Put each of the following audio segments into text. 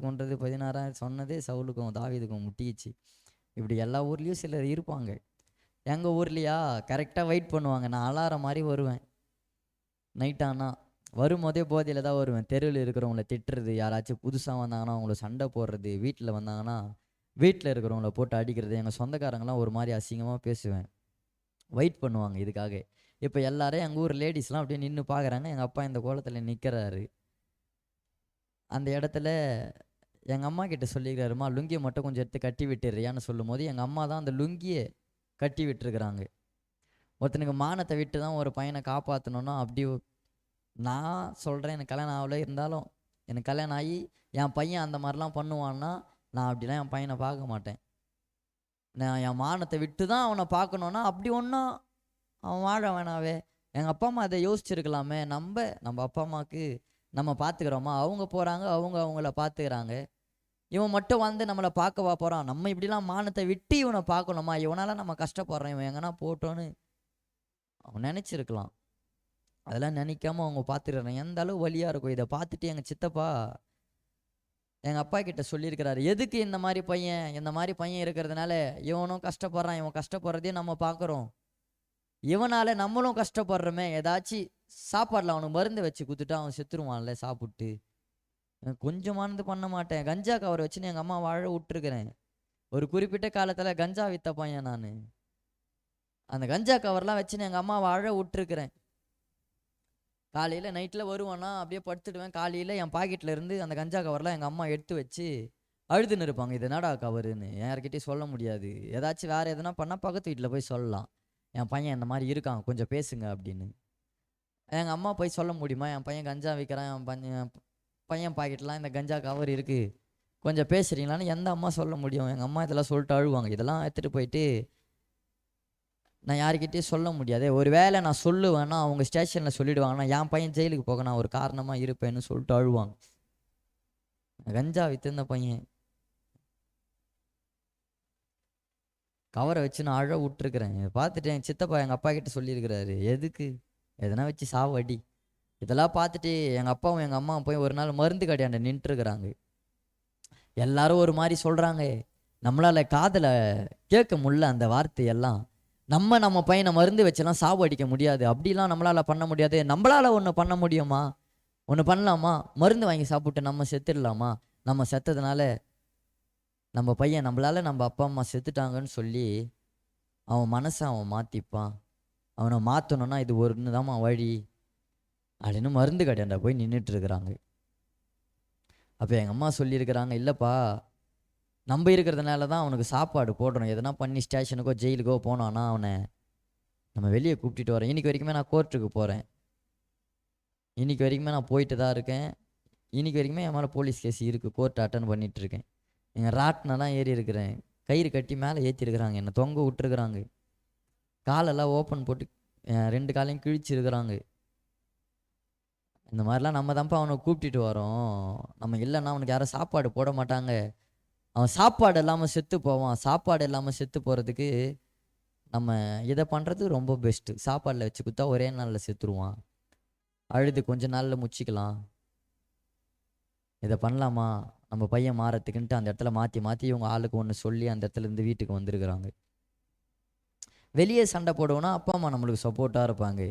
கொன்றது 16 சொன்னதே சவுலுக்கும் தாவீதுக்கும் முட்டிச்சு. இப்படி எல்லா ஊர்லேயும் சிலர் இருப்பாங்க. எங்கள் ஊர்லையா கரெக்டாக வெயிட் பண்ணுவாங்க. நான் அலாரம் மாதிரி வருவேன். நைட் ஆனால் வரும்போதே போதையில் தான் வருவேன். தெருவில் இருக்கிறவங்கள திட்டுறது, யாராச்சும் புதுசாக வந்தாங்கன்னா அவங்கள சண்டை போடுறது, வீட்டில் வந்தாங்கன்னா வீட்டில் இருக்கிறவங்கள போட்டு அடிக்கிறது, எங்கள் சொந்தக்காரங்களாம் ஒரு மாதிரி அசிங்கமாக பேசுவேன். வெயிட் பண்ணுவாங்க இதுக்காக. இப்போ எல்லாரும் எங்கள் ஊர் லேடிஸ்லாம் அப்படியே நின்று பார்க்குறாங்க. எங்கள் அப்பா இந்த கோலத்தில் நிற்கிறாரு. அந்த இடத்துல எங்கள் அம்மா கிட்ட சொல்லிக்கிறாருமா, லுங்கியை மட்டும் கொஞ்சம் எடுத்து கட்டி விட்டுறியான்னு சொல்லும் போது எங்கள் அம்மா தான் அந்த லுங்கியை கட்டி விட்டுருக்குறாங்க. ஒருத்தனுக்கு மானத்தை விட்டு தான் ஒரு பையனை காப்பாற்றணுன்னா அப்படி நான் சொல்கிறேன். எனக்கு கல்யாணம் ஆகல, இருந்தாலும் எனக்கு கல்யாணம் ஆகி என் பையன் அந்த மாதிரிலாம் பண்ணுவான்னா நான் அப்படிலாம் என் பையனை பார்க்க மாட்டேன். நான் என் மானத்தை விட்டு தான் அவனை பார்க்கணுன்னா அப்படி ஒன்றும் அவன் வாழ வேணாவே. எங்கள் அப்பா அம்மா அதை யோசிச்சிருக்கலாமே. நம்ம அப்பா அம்மாவுக்கு நம்ம பார்த்துக்கிறோமா? அவங்க போகிறாங்க, அவங்கள பார்த்துக்கிறாங்க. இவன் மட்டும் வந்து நம்மளை பார்க்கவா போகிறான்? நம்ம இப்படிலாம் மானத்தை விட்டு இவனை பார்க்கணுமா? இவனால் நம்ம கஷ்டப்படுறோம், இவன் எங்கன்னா போட்டோன்னு அவன் நினச்சிருக்கலாம். அதெல்லாம் நினைக்காம அவங்க பார்த்துக்கிறாங்க. எந்த அளவு வலியாக இருக்கும். இதை பார்த்துட்டு எங்கள் சித்தப்பா எங்கள் அப்பா கிட்ட சொல்லியிருக்கிறாரு, எதுக்கு இந்த மாதிரி பையன் இருக்கிறதுனால இவனும் கஷ்டப்படுறான், இவன் கஷ்டப்படுறதையும் நம்ம பார்க்குறோம், இவனால் நம்மளும் கஷ்டப்படுறோமே, ஏதாச்சும் சாப்பாடில் அவனுக்கு மருந்து வச்சு கொடுத்துட்டு அவன் செத்துருவான்ல சாப்பிட்டு. கொஞ்சமானது பண்ண மாட்டேன். கஞ்சா கவரை வச்சுன்னு எங்கள் அம்மா வாழ விட்டுருக்குறேன். ஒரு குறிப்பிட்ட காலத்தில் கஞ்சா வித்த பையன் நான். அந்த கஞ்சா கவர்லாம் வச்சுன்னு எங்கள் அம்மா வாழ விட்டுருக்குறேன். காலையில் நைட்டில் வருவானா அப்படியே படுத்துடுவேன். காலையில் என் பாக்கெட்டில் இருந்து அந்த கஞ்சா கவர்லாம் எங்கள் அம்மா எடுத்து வச்சு அழுதுன்னு இருப்பாங்க. இது என்னடா கவருன்னு யார்கிட்டையும் சொல்ல முடியாது. ஏதாச்சும் வேறு எதுனா பண்ணால் பக்கத்து வீட்டில் போய் சொல்லலாம், என் பையன் இந்த மாதிரி இருக்கான் கொஞ்சம் பேசுங்க அப்படின்னு. எங்கள் அம்மா போய் சொல்ல முடியுமா, என் பையன் கஞ்சா விற்கிறான், என் பையன் பாக்கெட்லாம் இந்த கஞ்சா கவர் இருக்குது, கொஞ்சம் பேசுகிறீங்களான்னு எந்த அம்மா சொல்ல முடியும்? எங்கள் அம்மா இதெல்லாம் சொல்லிட்டு அழுவாங்க. இதெல்லாம் எடுத்துகிட்டு போயிட்டு நான் யாருக்கிட்டையும் சொல்ல முடியாது. ஒரு வேளை நான் சொல்லுவேன்னா அவங்க ஸ்டேஷனில் சொல்லிவிடுவாங்கன்னா என் பையன் ஜெயிலுக்கு போக நான் ஒரு காரணமாக இருப்பேன்னு சொல்லிட்டு அழுவாங்க. கஞ்சா விற்றுந்த பையன் கவரை வச்சு நான் அழ விட்டுருக்குறேன். பார்த்துட்டு என் சித்தப்பா எங்கள் அப்பா கிட்ட சொல்லியிருக்கிறாரு, எதுக்கு எதனா வச்சு சாவடி. இதெல்லாம் பார்த்துட்டு எங்கள் அப்பாவும் எங்கள் அம்மாவும் போய் ஒரு நாள் மருந்து கடையாண்ட நின்றுருக்குறாங்க. எல்லாரும் ஒரு மாதிரி சொல்கிறாங்க. நம்மளால் காதில் கேட்க முடியல அந்த வார்த்தையெல்லாம். நம்ம பையனை மருந்து வச்செல்லாம் சாவு அடிக்க முடியாது, அப்படிலாம் நம்மளால் பண்ண முடியாது. நம்மளால் ஒன்று பண்ண முடியுமா? ஒன்று பண்ணலாமா? மருந்து வாங்கி சாப்பிட்டு நம்ம செத்துடலாமா? நம்ம செத்ததுனால நம்ம பையன் நம்மளால் நம்ம அப்பா அம்மா செத்துட்டாங்கன்னு சொல்லி அவன் மனசை அவன் மாற்றிப்பான். அவனை மாற்றணுன்னா இது ஒன்று தான்மா வழி அப்படின்னு மருந்து கடையாண்ட போய் நின்றுட்டுருக்குறாங்க. அப்போ எங்கள் அம்மா சொல்லியிருக்கிறாங்க, இல்லைப்பா நம்ம இருக்கிறதுனால தான் அவனுக்கு சாப்பாடு போடுறோம். எதனா பண்ணி ஸ்டேஷனுக்கோ ஜெயிலுக்கோ போனான்னா அவனை நம்ம வெளியே கூப்பிட்டுட்டு வரேன். இன்றைக்கி வரைக்குமே நான் கோர்ட்டுக்கு போகிறேன், இன்றைக்கி வரைக்குமே நான் போயிட்டு தான் இருக்கேன். இன்றைக்கி வரைக்குமே என் மேலே போலீஸ் கேஸ் இருக்குது, கோர்ட் அட்டன் பண்ணிகிட்ருக்கேன். எங்கள் ராட்டினெல்லாம் ஏறி இருக்கிறேன், கயிறு கட்டி மேலே ஏற்றிருக்கிறாங்க, என்னை தொங்க விட்டுருக்குறாங்க, காலெல்லாம் ஓப்பன் போட்டு 2 காலையும் கிழிச்சிருக்கிறாங்க. இந்த மாதிரிலாம் நம்ம தான்ப்பா அவனை கூப்பிட்டுட்டு வரோம். நம்ம இல்லைன்னா அவனுக்கு யாரும் சாப்பாடு போட மாட்டாங்க, அவன் சாப்பாடு இல்லாமல் செத்து போவான். சாப்பாடு இல்லாமல் செத்து போகிறதுக்கு நம்ம இதை பண்ணுறது ரொம்ப பெஸ்ட்டு. சாப்பாடில் வச்சு கொடுத்தா ஒரே நாளில் செத்துருவான், அழுது கொஞ்ச நாளில் முச்சிக்கலாம். இதை பண்ணலாமா நம்ம பையன் மாறத்துக்குன்ட்டு அந்த இடத்துல மாற்றி இவங்க ஆளுக்கு ஒன்று சொல்லி அந்த இடத்துலேருந்து வீட்டுக்கு வந்திருக்கிறாங்க. வெளியே சண்டை போடுவோன்னா அப்பா அம்மா நம்மளுக்கு சப்போர்ட்டாக இருப்பாங்க.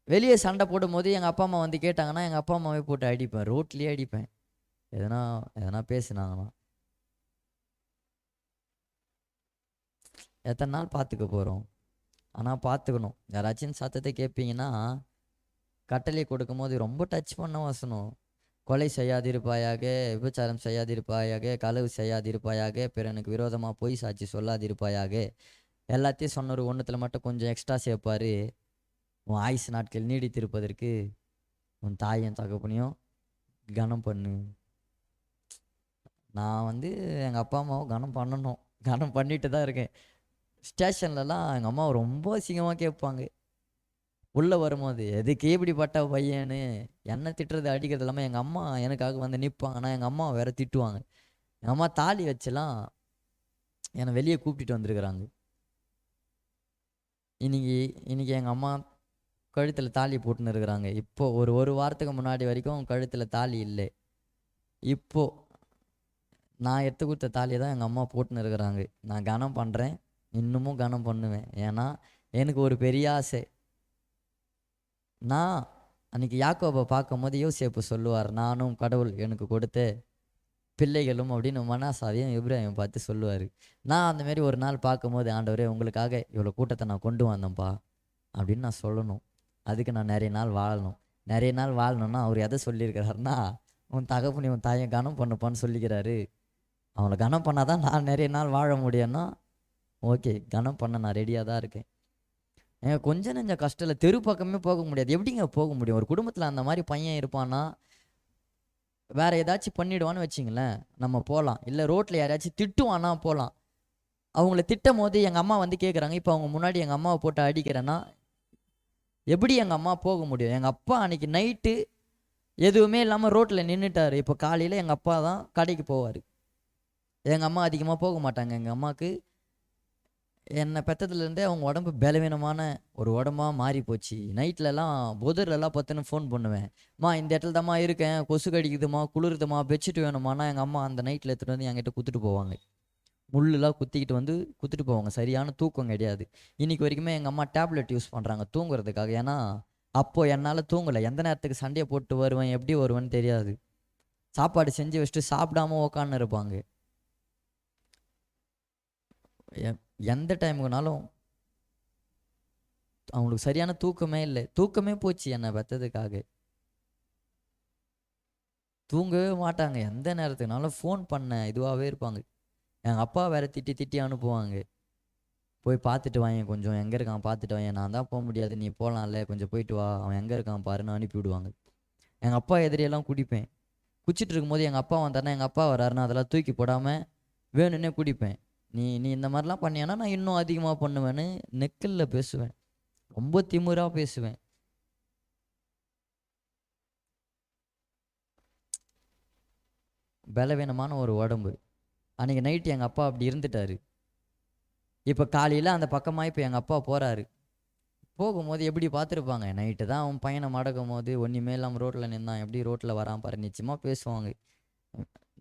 வெளியே சண்டை போடும்போது எங்கள் அப்பா அம்மா வந்து கேட்டாங்கன்னா எங்கள் அப்பா அம்மாவே போட்டு அடிப்பேன், ரோட்லேயே அடிப்பேன். எதனா பேசுனாங்கன்னா எத்தனை நாள் பார்த்துக்க போகிறோம்? ஆனால் பார்த்துக்கணும். யாராச்சும் சத்தத்தை கேட்பீங்கன்னா கட்டளை கொடுக்கும்போது ரொம்ப டச் பண்ண வசனம். கொலை செய்யாதிருப்பாயாக, விபச்சாரம் செய்யாதிருப்பாயாக, களவு செய்யாதிருப்பாயாக, பிறனுக்கு விரோதமாக பொய் சாட்சி சொல்லாதிருப்பாயாக, எல்லாத்தையும் சொன்னவர் ஒன்றுத்தில் மட்டும் கொஞ்சம் எக்ஸ்ட்ரா சேர்ப்பார். உன் ஆயுசு நாட்கள் நீடித்திருப்பதற்கு உன் தாயும் தகப்பனையும் கனம் பண்ணு. நான் எங்கள் அப்பா அம்மாவை கனம் பண்ணணும், கனம் பண்ணிட்டு தான் இருக்கேன். ஸ்டேஷன்லலாம் எங்கள் அம்மா ரொம்ப அசிங்கமாக கேட்பாங்க. உள்ளே வரும்போது எதுக்கு இப்படிப்பட்ட பையன்னு என்ன திட்டுறது அடிக்கிறது இல்லாமல் எங்கள் அம்மா எனக்காக வந்து நிற்பாங்க. ஆனால் எங்கள் அம்மா வேற திட்டுவாங்க. எங்கள் அம்மா தாலி வச்செல்லாம் என்னை வெளியே கூப்பிட்டுட்டு வந்திருக்கிறாங்க. இன்னைக்கு எங்கள் அம்மா கழுத்தில் தாலி போட்டுன்னு இருக்கிறாங்க. இப்போ ஒரு வாரத்துக்கு முன்னாடி வரைக்கும் கழுத்தில் தாலி இல்லை. இப்போ நான் எடுத்து கொடுத்த தாலியை தான் எங்கள் அம்மா போட்டுன்னு இருக்கிறாங்க. நான் கனம் பண்ணுறேன், இன்னமும் கனம் பண்ணுவேன். ஏன்னா எனக்கு ஒரு பெரிய ஆசை. நான் அன்றைக்கி யாக்கோபை பார்க்கும்போது யோசேப்பு சொல்லுவார், நானும் கடவுள் எனக்கு கொடுத்த பிள்ளைகளும் அப்படின்னு மனாசாவையும் இப்ராஹிம் பார்த்து சொல்லுவார். நான் அந்தமாரி ஒரு நாள் பார்க்கும்போது, ஆண்டவரே உங்களுக்காக இவ்வளோ கூட்டத்தை நான் கொண்டு வந்தேன்ப்பா அப்படின்னு நான் சொல்லணும். அதுக்கு நான் நிறைய நாள் வாழணும். நிறைய நாள் வாழணும்னா அவர் எதை சொல்லியிருக்கிறாருன்னா, உன் தகப்பனி உன் தாயை கனம் பண்ணுப்பான்னு சொல்லிக்கிறாரு. அவனை கனம் பண்ணால் தான் நான் நிறைய நாள் வாழ முடியும்னா, ஓகே கனம் பண்ண நான் ரெடியாக தான் இருக்கேன். ஏங்க கொஞ்சம் நெஞ்ச கஷ்டத்தில் தெரு பக்கமே போக முடியாது. எப்படிங்க போக முடியும்? ஒரு குடும்பத்தில் அந்த மாதிரி பையன் இருப்பான்னா வேற ஏதாச்சும் பண்ணிடுவான்னு வச்சிங்களேன், நம்ம போகலாம். இல்லை ரோட்டில் யாராச்சும் திட்டுவானா போகலாம். அவங்கள திட்டும் போது எங்கள் அம்மா வந்து கேட்குறாங்க, இப்போ அவங்க முன்னாடி எங்கள் அம்மாவை போட்டு அடிக்கிறேன்னா எப்படி எங்கள் அம்மா போக முடியும்? எங்கள் அப்பா அன்றைக்கி நைட்டு எதுவுமே இல்லாமல் ரோட்டில் நின்றுட்டார். இப்போ காலையில் எங்கள் அப்பா தான் கடைக்கு போவார். எங்கள் அம்மா அதிகமாக போக மாட்டாங்க. எங்கள் அம்மாவுக்கு என்னை பெற்றதுலேருந்தே அவங்க உடம்பு பலவீனமான ஒரு உடம்பாக மாறி போச்சு. நைட்லலாம் புதர்லலாம் பார்த்துன்னு ஃபோன் பண்ணுவேன், மா இந்த இடத்துல தாம்மா இருக்கேன், கொசு கடிக்குதுமா, குளிருதுமா, பெட்ஷீட் வேணுமானா எங்கள் அம்மா அந்த நைட்டில் எடுத்துகிட்டு வந்து என்கிட்ட குத்துட்டு போவாங்க. முள்ளுலாம் குத்திக்கிட்டு வந்து குத்துட்டு போவாங்க. சரியான தூக்கம் கிடையாது. இன்றைக்கி வரைக்குமே எங்கள் அம்மா டேப்லெட் யூஸ் பண்ணுறாங்க தூங்குறதுக்காக. ஏன்னா அப்போது என்னால் தூங்கலை. எந்த நேரத்துக்கு சண்டையை போட்டு வருவேன், எப்படி வருவேன்னு தெரியாது. சாப்பாடு செஞ்சு வச்சுட்டு சாப்பிடாம உக்கான்னு இருப்பாங்க. எந்த டைமுக்குனாலும் அவங்களுக்கு சரியான தூக்கமே இல்லை. தூக்கமே போச்சு என்னை பெற்றதுக்காக. தூங்கவே மாட்டாங்க. எந்த நேரத்துக்குனாலும் ஃபோன் பண்ண இதுவாகவே இருப்பாங்க. எங்கள் அப்பா வேறு திட்டி திட்டி அனுப்புவாங்க, போய் பார்த்துட்டு வாங்க, கொஞ்சம் எங்கே இருக்கான் பார்த்துட்டு வாங்க. நான் தான் போக முடியாது, நீ போகலாம்ல, கொஞ்சம் போயிட்டு வா, அவன் எங்கே இருக்கான் பாருன்னு அனுப்பி விடுவாங்க. எங்கள் அப்பா எதிரியெல்லாம் குடிப்பேன். குச்சிட்டு இருக்கும்போது எங்கள் அப்பா வந்தாருன்னா, எங்கள் அப்பா வராருன்னா அதெல்லாம் தூக்கி போடாமல் வேணுன்னே குடிப்பேன். நீ நீ இந்த மாதிரிலாம் பண்ணியானா நான் இன்னும் அதிகமாக பண்ணுவேன்னு நெக்கலில் பேசுவேன். ரொம்ப திமிராக பேசுவேன். பலவீனமான ஒரு உடம்பு. அன்றைக்கி நைட்டு எங்கள் அப்பா அப்படி இருந்துட்டார். இப்போ காலையில் அந்த பக்கமாக இப்போ எங்கள் அப்பா போகிறாரு. போகும்போது எப்படி பார்த்துருப்பாங்க, நைட்டு தான் அவன் பையனை மடக்கும் போது ஒன்றுமே இல்லாமல் ரோட்டில் நின்னான், எப்படி ரோட்டில் வரான் பாரு, நிச்சயமாக பேசுவாங்க.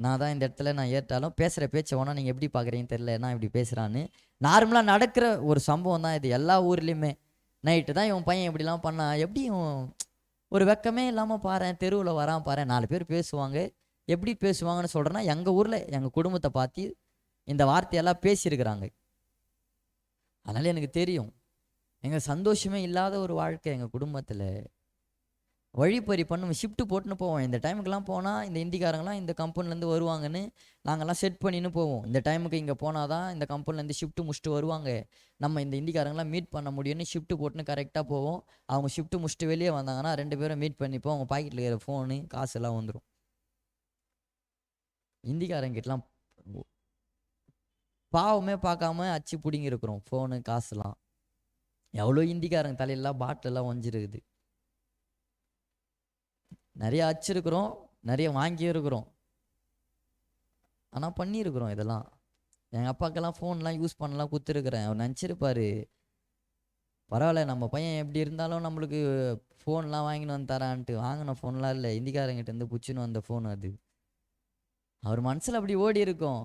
நான் தான் இந்த இடத்துல நான் ஏற்றாலும் பேசுகிற பேச்சை வேணா நீங்கள் எப்படி பார்க்குறீங்கன்னு தெரியல, என்ன இப்படி பேசுகிறான்னு. நார்மலாக நடக்கிற ஒரு சம்பவம் தான் இது எல்லா ஊர்லேயுமே. நைட்டு தான் இவன் பையன் இப்படிலாம் பண்ணான், எப்படி ஒரு வெக்கமே இல்லாமல் பாரேன், தெருவில் வரான் பாரேன், 4 பேர் பேசுவாங்க. எப்படி பேசுவாங்கன்னு சொல்கிறேன்னா, எங்கள் ஊரில் எங்கள் குடும்பத்தை பார்த்து இந்த வார்த்தையெல்லாம் பேசியிருக்கிறாங்க. அதனால் எனக்கு தெரியும். எங்கள் சந்தோஷமே இல்லாத ஒரு வாழ்க்கை எங்கள் குடும்பத்தில். வழிப்பறி பண்ணுவோம், ஷிஃப்ட்டு போட்டுன்னு போவோம். இந்த டைமுக்கெல்லாம் போனால் இந்த இந்திக்காரங்களாம் இந்த கம்பெனிலேருந்து வருவாங்கன்னு நாங்கள்லாம் செட் பண்ணின்னு போவோம். இந்த டைமுக்கு இங்கே போனால் தான் இந்த கம்பெனிலேருந்து ஷிஃப்ட்டு முடிச்சுட்டு வருவாங்க, நம்ம இந்த இந்திக்காரங்களாம் மீட் பண்ண முடியும்னு ஷிஃப்ட்டு போட்டுன்னு கரெக்டாக போவோம். அவங்க ஷிஃப்ட்டு முடிச்சுட்டு வெளியே வந்தாங்கன்னா 2 பேரும் மீட் பண்ணிப்போம். அவங்க பாக்கெட்டில் இருக்கிற ஃபோனு காசு எல்லாம் வந்துடும். இந்திக்காரங்கிட்டலாம் பாவமே பார்க்காம அச்சு பிடிங்கி இருக்கிறோம் ஃபோனு காசுலாம். எவ்வளோ இந்திக்காரங்க தலையெல்லாம் பாட்டிலெல்லாம் ஒஞ்சிருக்குது. நிறைய அச்சிருக்கிறோம், நிறைய வாங்கியும் இருக்கிறோம். ஆனால் பண்ணியிருக்கிறோம் இதெல்லாம். எங்கள் அப்பாக்கெல்லாம் ஃபோன்லாம் யூஸ் பண்ணலாம் கொடுத்துருக்குறேன். அவர் நினச்சிருப்பார், பரவாயில்ல நம்ம பையன் எப்படி இருந்தாலும் நம்மளுக்கு ஃபோன்லாம் வாங்கின்னு வந்து தரான்ட்டு. வாங்கின ஃபோன்லாம் இல்லை, இந்திக்காரங்கிட்டேருந்து பிடிச்சின்னு வந்த ஃபோன் அது. அவர் மனசில் அப்படி ஓடி இருக்கும்,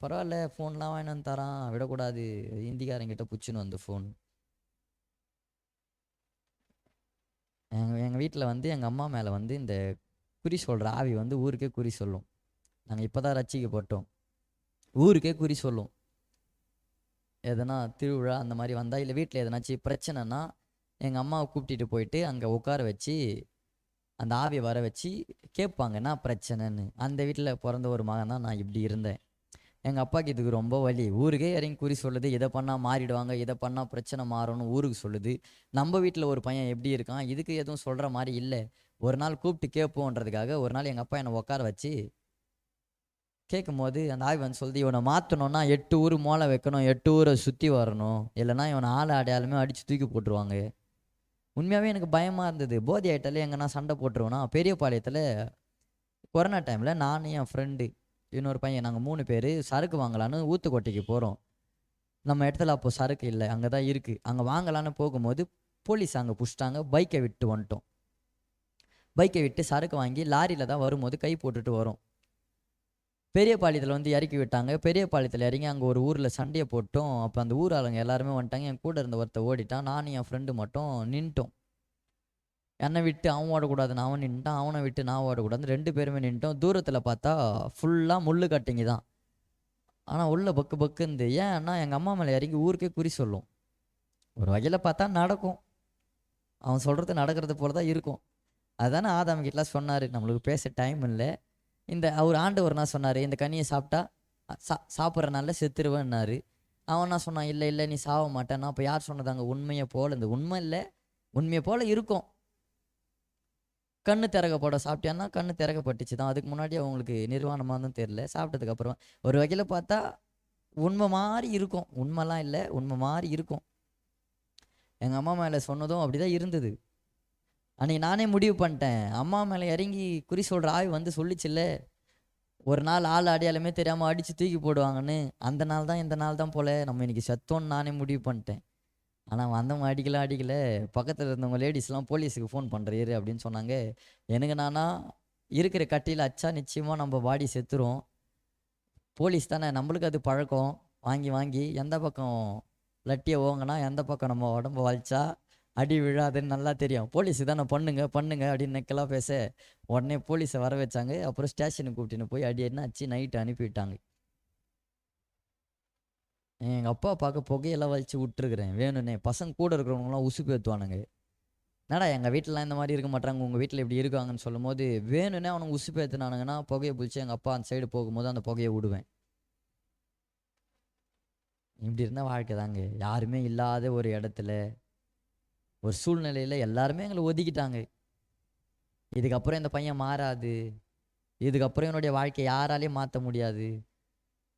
பரவாயில்ல ஃபோன்லாம் வாங்கின்னு வந்து தரான், விடக்கூடாது, இந்திக்காரங்கிட்ட பிடிச்சின்னு வந்த ஃபோன். எங்கள் வீட்டில் வந்து எங்கள் அம்மா மேலே வந்து இந்த குறி சொல்கிற ஆவி வந்து ஊருக்கே குறி சொல்லும். நாங்கள் இப்போ தான் ரட்சிக்கப்பட்டோம். ஊருக்கே குறி சொல்லும். எதனா திருவிழா அந்த மாதிரி வந்தால், இல்லை வீட்டில் எதனாச்சும் பிரச்சனைனா எங்கள் அம்மாவை கூப்பிட்டுட்டு போயிட்டு அங்கே உட்கார வச்சு அந்த ஆவியை வர வச்சு கேட்பாங்க என்ன பிரச்சனைன்னு. அந்த வீட்டில் பிறந்த ஒரு மகன் தான் நான் இப்படி இருந்தேன். எங்கள் அப்பாவுக்கு இதுக்கு ரொம்ப வலி. ஊருக்கே இறங்கி குறி சொல்லுது, இதை பண்ணால் மாறிடுவாங்க, இதை பண்ணால் பிரச்சனை மாறணும் ஊருக்கு சொல்லுது. நம்ம வீட்டில் ஒரு பையன் எப்படி இருக்கான், இதுக்கு எதுவும் சொல்கிற மாதிரி இல்லை. ஒரு நாள் கூப்பிட்டு கேட்போன்றதுக்காக ஒரு நாள் எங்கள் அப்பா என்னை உட்கார வச்சு கேட்கும் போது அந்த ஆவி வந்து சொல்லுது, இவனை மாற்றணுன்னா 8 ஊர் மோளை வைக்கணும், 8 ஊரை சுற்றி வரணும், இல்லைனா இவனை ஆள் அடையாளமே அடித்து தூக்கி போட்டுருவாங்க. உண்மையாகவே எனக்கு பயமாக இருந்தது. போதி ஆயிட்டாலே எங்கன்னா சண்டை போட்டுருவோன்னா. பெரியபாளையத்தில் கொரோனா டைமில் நான் என் ஃப்ரெண்டு இன்னொரு பையன் நாங்கள் 3 பேர் சரக்கு வாங்கலான்னு ஊத்துக்கோட்டைக்கு போகிறோம். நம்ம இடத்துல அப்போது சரக்கு இல்லை, அங்கே தான் இருக்குது. அங்கே வாங்கலான்னு போகும்போது போலீஸ் அங்கே பிடிச்சிட்டாங்க. பைக்கை விட்டு வந்துட்டோம். பைக்கை விட்டு சரக்கு வாங்கி லாரியில் தான் வரும்போது கை போட்டுட்டு வரோம். பெரியபாளையத்தில் வந்து இறக்கி விட்டாங்க. பெரியபாளையத்தில் இறங்கி அங்கே ஒரு ஊரில் சண்டையை போட்டோம். அப்போ அந்த ஊர் ஆளுங்க எல்லாருமே வந்துட்டாங்க. என் கூட இருந்த ஒருத்தன் ஓடிட்டான். நானும் என் ஃப்ரெண்டு மட்டும் நின்ட்டோம். என்னை விட்டு அவன் ஓடக்கூடாதுன்னு அவன் நின்ட்டான். அவனை விட்டு நான் ஓடக்கூடாதுன்னு 2 பேருமே நின்ட்டோம். தூரத்தில் பார்த்தா ஃபுல்லாக முள்ளு கட்டிங்க தான். ஆனால் உள்ள பக்கு பக்குந்து. ஏன்னா எங்கள் அம்மா மேலே இறங்கி ஊருக்கே குறி சொல்லும். ஒரு வகையில் பார்த்தா நடக்கும். அவன் சொல்கிறது நடக்கிறது போல தான் இருக்கும். அதுதானே ஆதாம் கிட்டலாம் சொன்னார், நம்மளுக்கு பேச டைம் இல்லை. அவர் ஆண்டவர் என்ன சொன்னார், இந்த கனியை சாப்பிட்டா சாப்பிட்றனால செத்துருவேன்னாரு. அவன் என்ன சொன்னான், இல்லை இல்லை நீ சாக மாட்டேன்னா. அப்போ யார் சொன்னதாங்க உண்மையை போல்? இந்த உண்மை இல்லை, உண்மையை போல் இருக்கும். கண்ணு திறக்கப்பட சாப்பிட்டியான்னா கண்ணு திறக்கப்பட்டுச்சு தான். அதுக்கு முன்னாடி அவங்களுக்கு நிர்வாணமாக தான் தெரில. சாப்பிட்டதுக்கப்புறம் ஒரு வகையில் பார்த்தா உண்மை மாதிரி இருக்கும். உண்மைலாம் இல்லை, உண்மை மாதிரி இருக்கும். எங்கள் அம்மா மேலே சொன்னதும் அப்படி தான் இருந்தது. அன்றைக்கி நானே முடிவு பண்ணிட்டேன், அம்மா மேலே இறங்கி குறி சொல்கிற ஆய்வு வந்து சொல்லிச்சுல்ல, ஒரு நாள் ஆள் அடையாளமே தெரியாமல் அடித்து தூக்கி போடுவாங்கன்னு. அந்த நாள் தான் இந்த நாள் தான் போல் நம்ம இன்றைக்கி செத்தோன்னு நானே முடிவு பண்ணிட்டேன். ஆனால் வந்தவங்க அடிக்கலை. பக்கத்தில் இருந்தவங்க லேடிஸ்லாம் போலீஸுக்கு ஃபோன் பண்ணுறாரு அப்படின்னு சொன்னாங்க. எனக்கு நானா இருக்கிற கட்டியில் அச்சா நிச்சயமாக நம்ம பாடி செத்துரும். போலீஸ் தானே, நம்மளுக்கு அது பழக்கம். வாங்கி எந்த பக்கம் லட்டியை ஓங்கினா எந்த பக்கம் நம்ம உடம்பு வலிச்சா அடி விழாதுன்னு நல்லா தெரியும். போலீஸு தானே, பண்ணுங்க அப்படின்னு நெக்கெல்லாம் பேச உடனே போலீஸை வர வச்சாங்க. அப்புறம் ஸ்டேஷனுக்கு கூப்பிட்டுன்னு போய் அடி என்ன ஆச்சு நைட்டு அனுப்பிவிட்டாங்க. எங்கள் அப்பா பார்க்க புகையெல்லாம் வலிச்சு விட்டுருக்குறேன் வேணும்னே. பசங்க கூட இருக்கிறவங்களாம் உசுப்பு ஏற்றுவானுங்க. என்னடா எங்கள் வீட்டிலலாம் இந்த மாதிரி இருக்க மாட்டாங்க, உங்கள் வீட்டில் இப்படி இருக்காங்கன்னு சொல்லும் போது வேணும்னே அவனுங்க உசுப்பு ஏற்றுனானுங்கன்னா புகையை பிடிச்சி எங்கள் அப்பா அந்த சைடு போகும்போது அந்த புகையை விடுவேன். இப்படி இருந்தால் வாழ்க்கை தாங்க. யாருமே இல்லாத ஒரு இடத்துல ஒரு சூழ்நிலையில் எல்லாருமே எங்களை ஒதுக்கிட்டாங்க. இதுக்கப்புறம் இந்த பையன் மாறாது, இதுக்கப்புறம் என்னுடைய வாழ்க்கையை யாராலையும் மாற்ற முடியாது.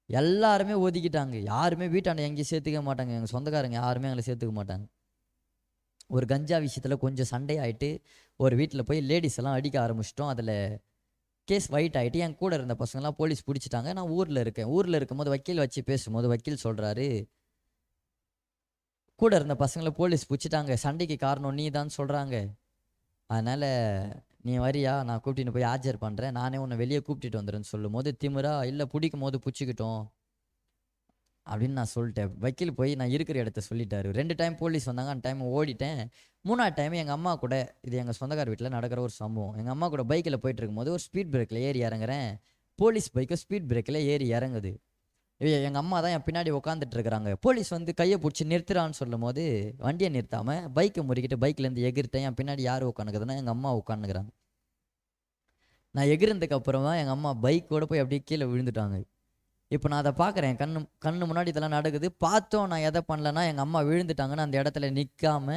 எல்லாருமே ஒதுக்கிட்டாங்க. யாருமே வீட்டாண்ட எங்கேயும் சேர்த்துக்க மாட்டாங்க. எங்கள் சொந்தக்காரங்க யாருமே எங்களை சேர்த்துக்க மாட்டாங்க. ஒரு கஞ்சா விஷயத்தில் கொஞ்சம் சண்டை ஆகிட்டு ஒரு வீட்டில் போய் லேடிஸ் எல்லாம் அடிக்க ஆரம்பிச்சிட்டோம். அதில் கேஸ் ஒயிட் ஆகிட்டு என் கூட இருந்த பசங்களாம் போலீஸ் பிடிச்சிட்டாங்க. நான் ஊரில் இருக்கேன். ஊரில் இருக்கும்போது வக்கீல் வச்சு பேசும்போது வக்கீல் சொல்கிறாரு, கூட இருந்த பசங்களை போலீஸ் பிடிச்சிட்டாங்க, சண்டைக்கு காரணம் நீ தான் சொல்கிறாங்க, அதனால் நீ வரியா, நான் கூப்பிட்டு போய் ஆஜர் பண்ணுறேன், நானே உன்னை வெளியே கூப்பிட்டுட்டு வந்துடுறேன்னு சொல்லும் போது திமிரா, இல்லை பிடிக்கும் போது பிடிச்சிக்கிட்டோம் அப்படின்னு நான் சொல்லிட்டேன். வக்கீல் போய் நான் இருக்கிற இடத்த சொல்லிட்டாரு. 2 டைம் போலீஸ் வந்தாங்க. அந்த டைம் ஓடிட்டேன். 3ஆவது டைம் எங்கள் அம்மா கூட, இது எங்கள் சொந்தக்கார வீட்டில் நடக்கிற ஒரு சம்பவம். எங்கள் அம்மா கூட பைக்கில் போயிட்டு இருக்கும்போது ஒரு ஸ்பீட் பிரேக்கில் ஏறி இறங்குறேன். போலீஸ் பைக்கை ஸ்பீட் பிரேக்கில் ஏறி இறங்குது. எங்கள் அம்மா தான் என் பின்னாடி உட்காந்துட்டு இருக்கிறாங்க. போலீஸ் வந்து கையை பிடிச்சி நிறுத்துறான்னு சொல்லும் போது வண்டியை நிறுத்தாமல் பைக்கை முறிக்கிட்டு பைக்லேருந்து எகிர்த்தேன். என் பின்னாடி யார் உட்காந்துக்குதுன்னா எங்கள் அம்மா உட்காந்துக்கிறாங்க. நான் எகிர்ந்ததுக்கு அப்புறமா எங்கள் அம்மா பைக்கோடு போய் அப்படியே கீழே விழுந்துட்டாங்க. இப்போ நான் அதை பார்க்குறேன், கண்ணு முன்னாடி இதெல்லாம் நடக்குது. பார்த்தோம் நான் எதை பண்ணலன்னா எங்கள் அம்மா விழுந்துட்டாங்கன்னு அந்த இடத்துல நிற்காம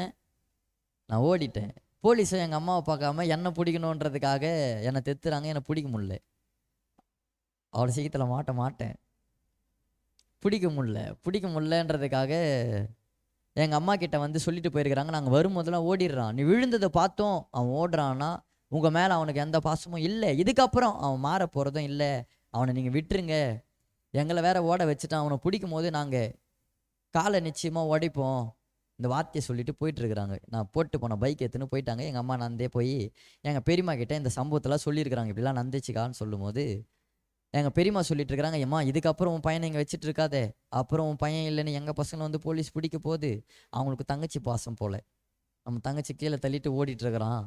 நான் ஓடிட்டேன். போலீஸும் எங்கள் அம்மாவை பார்க்காம என்னை பிடிக்கணுன்றதுக்காக என்னை தெத்துறாங்க. என்னை பிடிக்க முடியல. அவ்வளோ சீக்கிரத்தில் மாட்டேன். பிடிக்க முடியலன்றதுக்காக எங்கள் அம்மா கிட்ட வந்து சொல்லிட்டு போயிருக்கிறாங்க. நாங்கள் வரும்போதெல்லாம் ஓடிடுறான், நீ விழுந்ததை பார்த்தோம் அவன் ஓடுறான்னா உங்கள் மேலே அவனுக்கு எந்த பாசமும் இல்லை, இதுக்கப்புறம் அவன் மாற போகிறதும் இல்லை, அவனை நீங்கள் விட்டுருங்க. எங்களை வேற ஓட வச்சுட்டான், அவனை பிடிக்கும் போது நாங்கள் காலை நிச்சயமாக உடைப்போம், இந்த வார்த்தையை சொல்லிட்டு போயிட்டுருக்குறாங்க. நான் போட்டு போனேன், பைக் எடுத்துன்னு போயிட்டாங்க. எங்கள் அம்மா நந்தே போய் எங்கள் பெரியம்மா கிட்டே இந்த சம்பவத்தெல்லாம் சொல்லியிருக்கிறாங்க, இப்படிலாம் நந்துச்சுக்கான்னு சொல்லும் போது எங்கள் பெரியம்மா சொல்லிட்டு இருக்கிறாங்க, ஏம்மா இதுக்கப்புறம் உன் பையனை இங்கே வச்சுட்டு இருக்காதே, அப்புறம் உன் பையன் இல்லைன்னு எங்கள் பசங்களை வந்து போலீஸ் பிடிக்க போகுது, அவங்களுக்கு தங்கச்சி பாசம் போல், நம்ம தங்கச்சி கீழே தள்ளிட்டு ஓடிட்டுருக்கிறான்,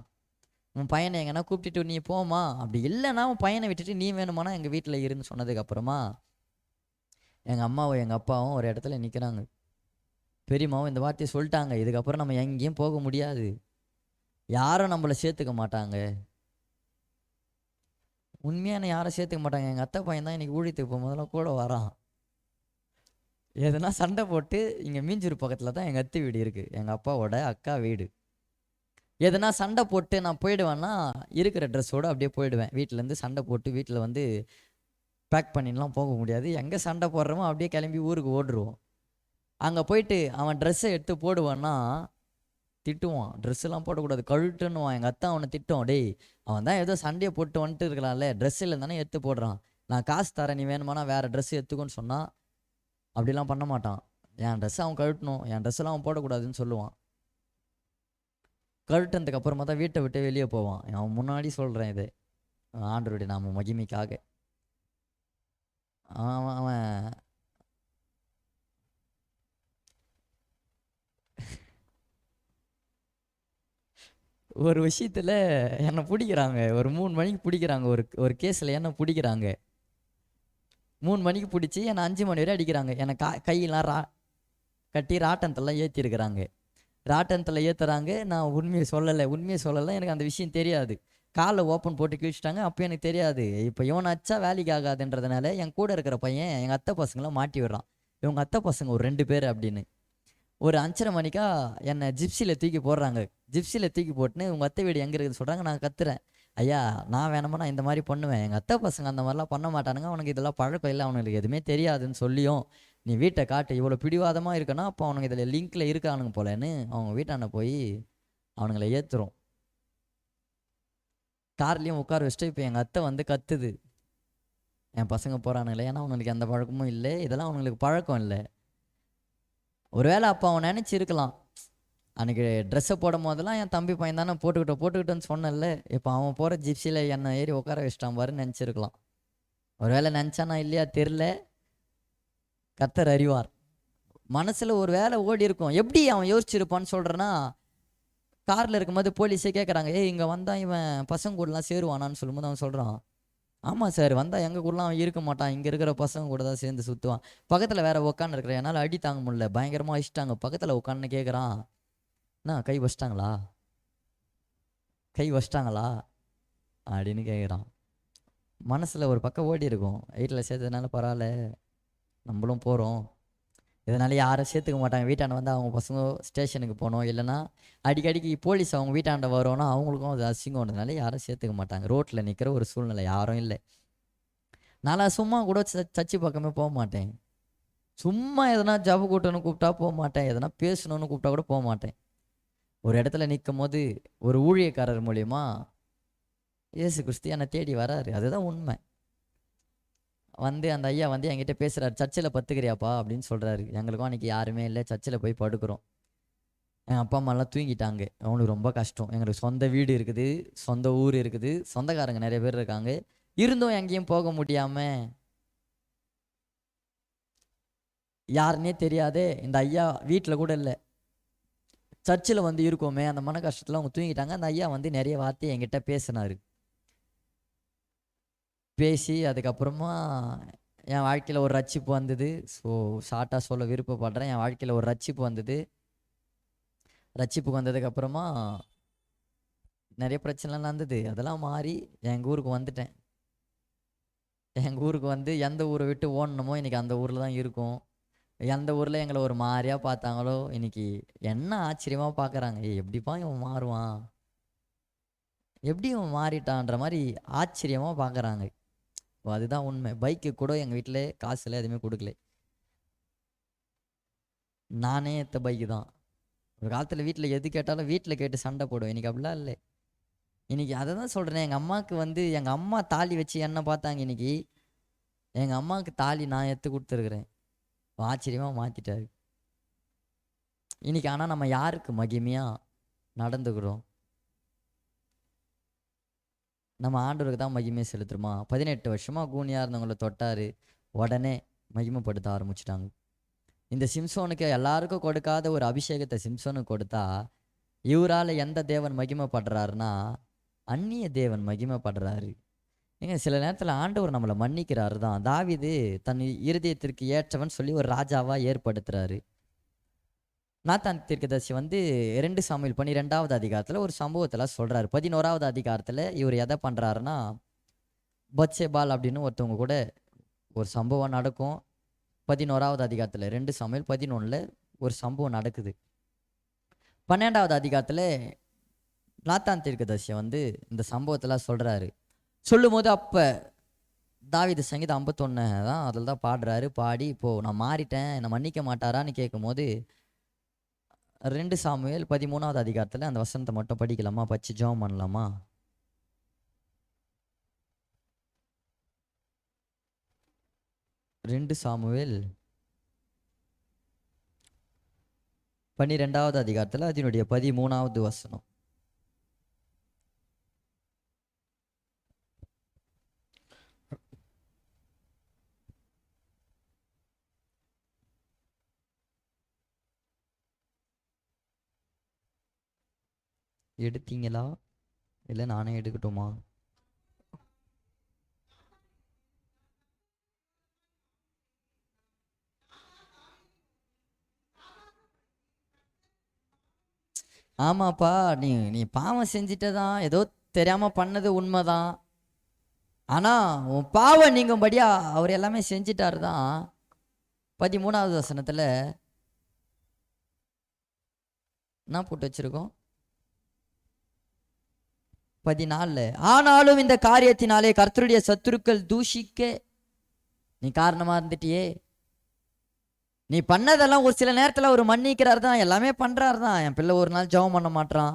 உன் பையனை எங்கன்னா கூப்பிட்டுட்டு நீ போமா, அப்படி இல்லைன்னா உன் பையனை விட்டுட்டு நீ வேணுமானா எங்கள் வீட்டில் இருந்து சொன்னதுக்கப்புறமா எங்கள் அம்மாவும் எங்கள் அப்பாவும் ஒரு இடத்துல நிற்கிறாங்க. பெரியம்மாவும் இந்த வார்த்தையை சொல்லிட்டாங்க, இதுக்கப்புறம் நம்ம எங்கேயும் போக முடியாது, யாரும் நம்மளை சேர்த்துக்க மாட்டாங்க. உண்மையான யாரும் சேர்த்துக்க மாட்டாங்க. எங்கள் அத்தை பையன் தான் இன்றைக்கி ஊழியத்துக்கு போகும்போதெல்லாம் கூட வரான். எதுனா சண்டை போட்டு இங்கே மீஞ்சூர் பக்கத்தில் தான் எங்கள் அத்தை வீடு இருக்குது, எங்கள் அப்பாவோட அக்கா வீடு. எதுனா சண்டை போட்டு நான் போயிடுவேன்னா இருக்கிற ட்ரெஸ்ஸோடு அப்படியே போயிடுவேன். வீட்டிலேருந்து சண்டை போட்டு வீட்டில் வந்து பேக் பண்ணிலாம் போக முடியாது. எங்கே சண்டை போடுறோமோ அப்படியே கிளம்பி ஊருக்கு ஓடுருவோம். அங்கே போயிட்டு அவன் ட்ரெஸ்ஸை எடுத்து போடுவான்னா திட்டுவான், ட்ரெஸ்ஸெல்லாம் போடக்கூடாது கழுட்டுன்னுவான். எங்கள் அத்தை அவனை திட்டம், டேய் அவன் தான் ஏதோ சண்டையை போட்டு வந்துட்டு இருக்கலாம்ல, ட்ரெஸ் இல்லை தானே எடுத்து போடுறான், நான் காசு தரேன் நீ வேணுமானா வேறு ட்ரெஸ் எடுத்துக்கோன்னு சொன்னால் அப்படிலாம் பண்ண மாட்டான். என் ட்ரெஸ்ஸை அவன் கழட்டணும், என் ட்ரெஸ்ஸெல்லாம் அவன் போடக்கூடாதுன்னு சொல்லுவான். கழட்டினதுக்கு அப்புறமா தான் வீட்டை விட்டு வெளியே போவான். அவன் முன்னாடி சொல்கிறேன் இது ஆண்டவருடைய நாம மகிமைக்காக. அவன் அவன் ஒரு விஷயத்தில் என்னை பிடிக்கிறாங்க, ஒரு 3 மணிக்கு பிடிக்கிறாங்க, ஒரு ஒரு கேஸில் என்னை பிடிக்கிறாங்க. 3 மணிக்கு பிடிச்சி என்னை 5 மணி வரை அடிக்கிறாங்க. என்னை கையெல்லாம் கட்டி ராட்டனத்தெல்லாம் ஏற்றிருக்கிறாங்க. ராட்டனத்தில் ஏற்றுறாங்க. நான் உண்மையை சொல்லலை, எனக்கு அந்த விஷயம் தெரியாது. காலை ஓப்பன் போட்டு கிழிச்சிட்டாங்க. அப்போ எனக்கு தெரியாது. இப்போ இவனை அச்சா வேலைக்கு ஆகாதுன்றதுனால என் கூட இருக்கிற பையன் எங்கள் அத்தை பசங்களாம் மாட்டி விடுறான். இவங்க அத்தை பசங்க ஒரு 2 பேர் அப்படின்னு. ஒரு 5:30 மணிக்கா என்னை ஜிப்சியில் தூக்கி போடுறாங்க. ஜிப்சியில் தூக்கி போட்டுன்னு உங்கள் அத்தை வீடு எங்கே இருக்குதுன்னு சொல்கிறாங்க. நான் கத்துறேன், ஐயா நான் வேணுமா நான் இந்த மாதிரி பண்ணுவேன், எங்கள் அத்தை பசங்க அந்த மாதிரிலாம் பண்ண மாட்டானுங்க, அவனுக்கு இதெல்லாம் பழக்கம் இல்லை, அவனுக்கு எதுவுமே தெரியாதுன்னு சொல்லியும் நீ வீட்டை காட்டு, இவ்வளோ பிடிவாதமாக இருக்குன்னா அப்போ அவனுக்கு இதில் லிங்க்கில் இருக்கானுங்க போலன்னு அவங்க வீட்டாண்ட போய் அவனுங்களை ஏற்றுறோம். கார்லேயும் உட்கார வச்சுட்டு இப்போ எங்கள் அத்தை வந்து கத்துது, என் பசங்க போகிறானுங்களே, ஏன்னா அவனுக்கு எந்த பழக்கமும் இல்லை, இதெல்லாம் அவனுங்களுக்கு பழக்கம் இல்லை. ஒருவேளை அப்போ அவன் நினச்சிருக்கலாம், அன்றைக்கி ட்ரெஸ்ஸை போடும் போதெல்லாம் என் தம்பி பையன் தானே போட்டுக்கிட்டோன்னு சொன்னேன்ல, இப்போ அவன் போகிற ஜிப்சியில் என்னை ஏறி உட்கார வச்சிட்டான் பாருன்னு நினச்சிருக்கலாம். ஒருவேளை நினச்சானா இல்லையா தெரில, கர்த்தர் அறிவார். மனசில் ஒரு வேலை ஓடி இருக்கும். எப்படி அவன் யோசிச்சிருப்பான்னு சொல்கிறேன்னா, காரில் இருக்கும்போது போலீஸே கேட்குறாங்க, இங்கே வந்தால் இவன் பசங்க கூடலாம் சேருவானான்னு சொல்லும்போது அவன் சொல்கிறான், ஆமாம் சார், வந்தால் எங்கள் கூடலாம் அவன் இருக்க மாட்டான், இங்கே இருக்கிற பசங்க கூட தான் சேர்ந்து சுற்றுவான். பக்கத்தில் வேற உட்காந்து இருக்கிறேன், என்னால் அடி தாங்க முடியல, பயங்கரமாக அடிச்சிட்டாங்க. பக்கத்தில் உட்காந்து கேட்குறான், என்ன கை வச்சிட்டாங்களா அப்படின்னு கேட்குறான். மனசில் ஒரு பக்கம் ஓடி இருக்கும், வீட்டில் சேர்த்ததுனால பரவாயில்ல, நம்மளும் போகிறோம், இதனால யாரும் சேர்த்துக்க மாட்டாங்க. வீட்டாண்ட வந்து அவங்க பசங்க ஸ்டேஷனுக்கு போகணும், இல்லைன்னா அடிக்கடிக்கு போலீஸ் அவங்க வீட்டாண்ட வரோன்னா அவங்களுக்கும் அது அசிங்கம்ன்றதுனால யாரும் சேர்த்துக்க மாட்டாங்க. ரோட்டில் நிற்கிற ஒரு சூழ்நிலை, யாரும் இல்லை. நான் சும்மா கூட சர்ச்சு பக்கமே போக மாட்டேன். சும்மா எதனா ஜப கூட்டணும்னு கூப்பிட்டா போக மாட்டேன், எதனா பேசணும்னு கூப்பிட்டா கூட போக மாட்டேன். ஒரு இடத்துல நிற்கும் போது ஒரு ஊழியக்காரர் மூலியமா இயேசு கிறிஸ்து என்னை தேடி வராரு, அதுதான் உண்மை. வந்து அந்த ஐயா வந்து என்கிட்ட பேசுகிறாரு, சர்ச்சில் பத்துக்கிறியாப்பா அப்படின்னு சொல்கிறாரு. எங்களுக்கும் அன்றைக்கி யாருமே இல்லை, சர்ச்சில் போய் படுக்கிறோம். என் அப்பா அம்மாலாம் தூங்கிட்டாங்க. அவனுக்கு ரொம்ப கஷ்டம். எங்களுக்கு சொந்த வீடு இருக்குது, சொந்த ஊர் இருக்குது, சொந்தக்காரங்க நிறைய பேர் இருக்காங்க. இருந்தும் எங்கேயும் போக முடியாமல், யாருன்னே தெரியாதே, இந்த ஐயா வீட்டில் கூட இல்லை, சர்ச்சில் வந்து இருக்கோமே, அந்த மன கஷ்டத்தில் அவங்க தூங்கிட்டாங்க. அந்த ஐயா வந்து நிறைய வார்த்தை என்கிட்ட பேசினார். பேசி அதுக்கப்புறமா என் வாழ்க்கையில் ஒரு ரட்சிப்பு வந்தது. ஸோ ஷார்ட்டாக சொல்ல விருப்பப்படுறேன், என் வாழ்க்கையில் ஒரு ரட்சிப்பு வந்தது. ரட்சிப்புக்கு வந்ததுக்கப்புறமா நிறைய பிரச்சனைலாம் நடந்தது. அதெல்லாம் மாறி எங்கள் ஊருக்கு வந்துட்டேன். எங்கள் ஊருக்கு வந்து எந்த ஊரை விட்டு ஓடணுமோ இன்றைக்கி அந்த ஊரில் தான் இருக்கும். எந்த ஊரில் எங்களை ஒரு மாதிரியாக பார்த்தாங்களோ இன்றைக்கி என்ன ஆச்சரியமாக பார்க்குறாங்க, எப்படிப்பா இவன் மாறுவான், எப்படி இவன் மாறிட்டான்ற மாதிரி ஆச்சரியமாக பார்க்குறாங்க. அதுதான் உண்மை. பைக்கு கூட எங்கள் வீட்டில் காசுல எதுவுமே கொடுக்கல, நானே எடுத்த பைக்கு தான். ஒரு காலத்தில் வீட்டில் எது கேட்டாலும் வீட்டில் கேட்டு சண்டை போடுவேன். இன்றைக்கி அப்படிலாம் இல்லை. இன்றைக்கி அதை தான் சொல்கிறேன், எங்கள் அம்மாவுக்கு வந்து எங்கள் அம்மா தாலி வச்சு என்ன பார்த்தாங்க, இன்றைக்கி எங்கள் அம்மாவுக்கு தாலி நான் எடுத்து கொடுத்துருக்குறேன். ஆச்சரியமாக மாற்றிட்டாரு இன்றைக்கி. ஆனால் நம்ம யாருக்கு மகிமையாக நடந்துக்கிறோம்? நம்ம ஆண்டவருக்கு தான் மகிமையை செலுத்துருமா? 18 வருஷமாக கூனியாக இருந்தவங்களை தொட்டார், உடனே மகிமைப்படுத்த ஆரம்பிச்சிட்டாங்க. இந்த சிம்சோனுக்கு எல்லாருக்கும் கொடுக்காத ஒரு அபிஷேகத்தை சிம்சோனுக்கு கொடுத்தா, இவரால் எந்த தேவன் மகிமைப்படுறாருன்னா அந்நிய தேவன் மகிமைப்படுறாரு. ஏங்க சில நேரத்தில் ஆண்டவர் நம்மளை மன்னிக்கிறாரு தான். தாவீது தன் இருதயத்திற்கு ஏற்றவன் சொல்லி ஒரு ராஜாவாக ஏற்படுத்துகிறாரு. நாத்தான் தீர்க்கதரிசி வந்து 2 சாமுவேல் 12வது அதிகாரத்தில் ஒரு சம்பவத்தில் சொல்கிறாரு. 11வது அதிகாரத்தில் இவர் எதை பண்ணுறாருன்னா, பத்சேபால் அப்படின்னு ஒருத்தவங்க கூட ஒரு சம்பவம் நடக்கும். 11வது அதிகாரத்தில் 2 சாமுவேல் 11ல் ஒரு சம்பவம் நடக்குது. 12வது அதிகாரத்தில் நாத்தான் தீர்க்கதரிசி வந்து இந்த சம்பவத்தில் சொல்கிறாரு. சொல்லும் போது அப்போ தாவீது சங்கீதம் 51 தான் அதில் தான் பாடுறாரு. பாடி இப்போது நான் மாறிட்டேன், என்னை மன்னிக்க மாட்டாரான்னு கேட்கும்போது 2 சாமுவேல் 13வது அதிகாரத்தில் அந்த வசனத்தை மட்டும் படிக்கலாமா? பச்சு ஜெபம் பண்ணலாமா? 2 சாமுவேல் 12வது அதிகாரத்தில் அதனுடைய 13வது வசனம். எடுத்தீங்களா இல்லை நானே எடுக்கட்டுமா? ஆமாப்பா, நீ நீ பாவம் செஞ்சிட்டதான், ஏதோ தெரியாம பண்ணது உண்மைதான். ஆனா உன் பாவம் நீங்கும்படியா அவர் எல்லாமே செஞ்சிட்டாரு தான். 13வது வசனத்துல என்ன போட்டு வச்சிருக்கோம்? 14. ஆனாலும் இந்த காரியத்தினாலே கர்த்தருடைய சத்துருக்கள் தூஷிக்க நீ காரணமா இருந்துட்டியே. நீ பண்ணதெல்லாம் ஒரு சில நேரத்துல அவர் மன்னிக்கிறார் தான், எல்லாமே பண்றாரு தான். என் பிள்ளை ஒரு நாள் ஜெபம் பண்ண மாட்டான்,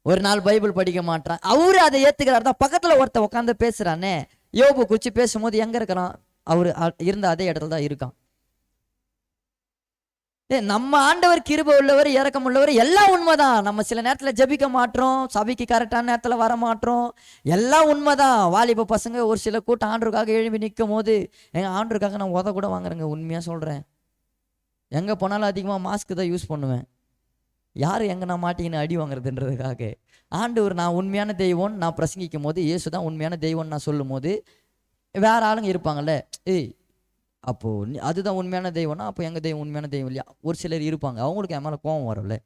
ஒரு நாள் பைபிள் படிக்க மாட்டான், அவரு அதை ஏத்துக்கிறார் தான். பக்கத்துல ஒருத்த உட்காந்து பேசுறானே, யோபு குறிச்சு பேசும்போது எங்க இருக்கிறான்? அவரு இருந்த அதே இடத்துல தான் இருக்கான். நம்ம ஆண்டவர் கிருபை உள்ளவர், இரக்கம் உள்ளவர், எல்லாம் உண்மைதான். நம்ம சில நேரத்துல ஜெபிக்க மாட்டோம், சபைக்கு கரெக்டான நேரத்துல வர மாட்டோம், எல்லாம் உண்மைதான். வாலிப பசங்க ஒரு சில கூட்டம் ஆண்டவருக்காக எழுப்பி நிற்கும் போது, எங்க ஆண்டவருக்காக நான் உத கூட வாங்குறேங்க, உண்மையா சொல்றேன். எங்கே போனாலும் அதிகமாக மாஸ்க்கு தான் யூஸ் பண்ணுவேன். யார் எங்கே நான் மாட்டிக்கின்னு அடி வாங்குறதுன்றதுக்காக. ஆண்டவர் நான் உண்மையான தெய்வம் நான் பிரசங்கிக்கும் போது, இயேசு தான் உண்மையான தெய்வம் நான் சொல்லும் போது, வேற ஆளுங்க இருப்பாங்கல்ல, ஏய் அப்போது அதுதான் உண்மையான தெய்வம்னா அப்போ எங்கள் தெய்வம் உண்மையான தெய்வம் இல்லையா? ஒரு சிலர் இருப்பாங்க, அவங்களுக்கு என் மேலே கோபம் வரும்ல.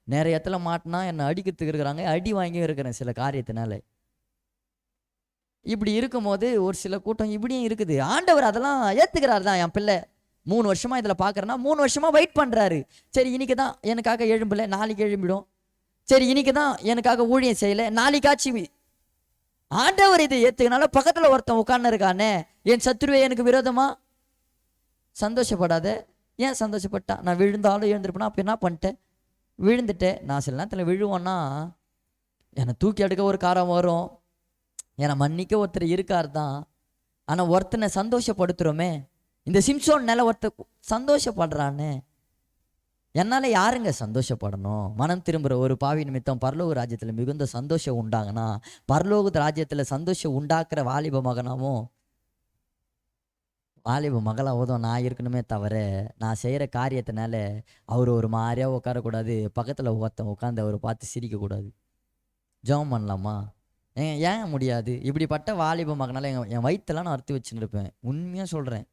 நிறைய இடத்துல மாட்டினா என்னை அடிக்கிறதுக்கு இருக்கிறாங்க, அடி வாங்கியும் இருக்கிறேன் சில காரியத்தினால. இப்படி இருக்கும்போது ஒரு சில கூட்டம் இப்படியும் இருக்குது. ஆண்டவர் அதெல்லாம் ஏற்றுக்கிறார் தான். என் பிள்ளை 3 வருஷமா இதில் பார்க்குறேன்னா 3 வருஷமா வெயிட் பண்ணுறாரு. சரி இன்னைக்கு தான் எனக்காக எழும்பல, நாளைக்கு எழும்பிடும். சரி இன்னைக்கு தான் எனக்காக ஊழியம் செய்யலை, நாளைக்காச்சு. ஆண்டவர் இதை ஏற்றுக்கனால பக்கத்தில் ஒருத்தன் உட்கார்ந்து இருக்கானே, என் சத்துருவே எனக்கு விரோதமா, சந்தோஷப்படாத. ஏன் சந்தோஷப்பட்டா? நான் விழுந்தாலும் எழுந்திருப்பேனா? அப்போ என்ன பண்ணிட்டேன்? விழுந்துட்டேன். நான் சில நேரத்தில் விழுவோன்னா என்னை தூக்கி எடுக்க ஒரு காரம் வரும், என்னை மன்னிக்க ஒருத்தர் இருக்கார் தான். ஆனால் ஒருத்தனை சந்தோஷப்படுத்துகிறோமே, இந்த சிம்சோன் நில ஒருத்தர் சந்தோஷப்படுறான்னு, என்னால் யாருங்க சந்தோஷப்படணும்? மனம் திரும்புகிற ஒரு பாவி நிமித்தம் பரலோக ராஜ்யத்தில் மிகுந்த சந்தோஷம் உண்டாங்கன்னா, பரலோக ராஜ்யத்தில் சந்தோஷம் உண்டாக்குற வாலிப மகனாவும் வாலிப மகளாவதும் நான் இருக்கணுமே தவிர, நான் செய்கிற காரியத்தினால அவர் ஒரு மாதிரியாக உட்காரக்கூடாது, பக்கத்தில் ஒருத்தன் உட்காந்து அவரை பார்த்து சிரிக்கக்கூடாது. ஜெபம் பண்ணலாமா? ஏன் முடியாது? இப்படிப்பட்ட வாலிப மகனால என் வயிற்றெல்லாம் நான் அறுத்து வச்சுன்னு இருப்பேன். உண்மையாக சொல்கிறேன்.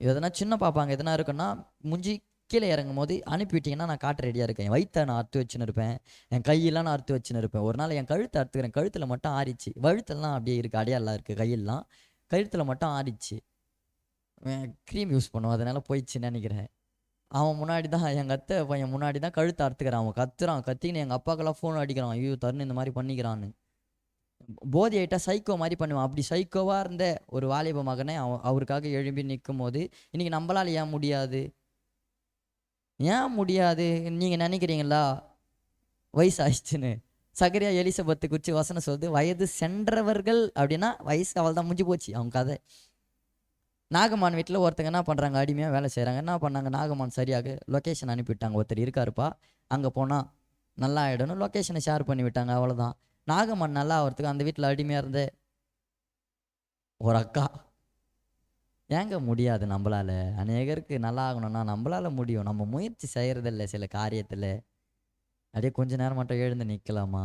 எதனா சின்ன பாப்பாங்க எதனா இருக்குன்னா முஞ்சி கீழே இறங்கும் போது அனுப்பிவிட்டிங்கன்னா நான் காட்ட ரெடியாக இருக்கேன். என் வயிற்றை நான் அறுத்து வச்சுன்னு இருப்பேன், என் கையெல்லாம் நான் அறுத்து வச்சுன்னு இருப்பேன். ஒரு நாள் என் கழுத்தை அறுத்துக்கிறேன், கழுத்தில் மட்டும் ஆறிச்சு. வழுத்தெல்லாம் அப்படியே இருக்குது, அடையாளம் இருக்குது, கையெல்லாம் கழுத்தில் மட்டும் ஆறிச்சு. க்ரீம் யூஸ் பண்ணுவோம், அதனால் போயிடுச்சுன்னு நினைக்கிறேன். அவன் முன்னாடி தான், எங்கள் அத்தை பையன் முன்னாடி தான் கழுத்தை அறுத்துக்கிறான். அவன் கத்துறான், கத்தின்னு எங்கள் அப்பாக்கெல்லாம் ஃபோன் அடிக்கிறான், ஐயோ தருண் இந்த மாதிரி பண்ணிக்கிறான்னு. போதி ஆகிட்டா சைக்கோ மாதிரி பண்ணுவான். அப்படி சைக்கோவாக இருந்த ஒரு வாலிப மகனை அவருக்காக எழும்பி நிற்கும் போது, இன்றைக்கி நம்மளால் ஏன் முடியாது? ஏன் முடியாது நீங்கள் நினைக்கிறீங்களா? வயசு ஆயிடுச்சுன்னு. சகரியா எலிசபெத்து குறித்து வசனம் சொல்லுது, வயது சென்றவர்கள் அப்படின்னா வயசு அவள் தான் முடிஞ்சு போச்சு அவங்க கதை. நாகமான் வீட்டில் ஒருத்தங்க என்ன பண்ணுறாங்க, அடிமையாக வேலை செய்கிறாங்க. என்ன பண்ணாங்க, நாகமான் சரியாக லொக்கேஷன் அனுப்பிவிட்டாங்க. ஒருத்தர் இருக்காருப்பா, அங்கே போனால் நல்லா ஆகிடணும், லொக்கேஷனை ஷேர் பண்ணி விட்டாங்க. அவ்வளோதான். நாகமான் நல்லா ஆகிறதுக்கு அந்த வீட்டில் அடிமையாக இருந்த ஒரு அக்கா. ஏங்க முடியாது நம்மளால்? அநேகருக்கு நல்லா ஆகணும்னா நம்மளால் முடியும். நம்ம முயற்சி செய்கிறதில்ல சில காரியத்தில். அப்படியே கொஞ்ச நேரம் மட்டும் எழுந்து நிற்கலாமா?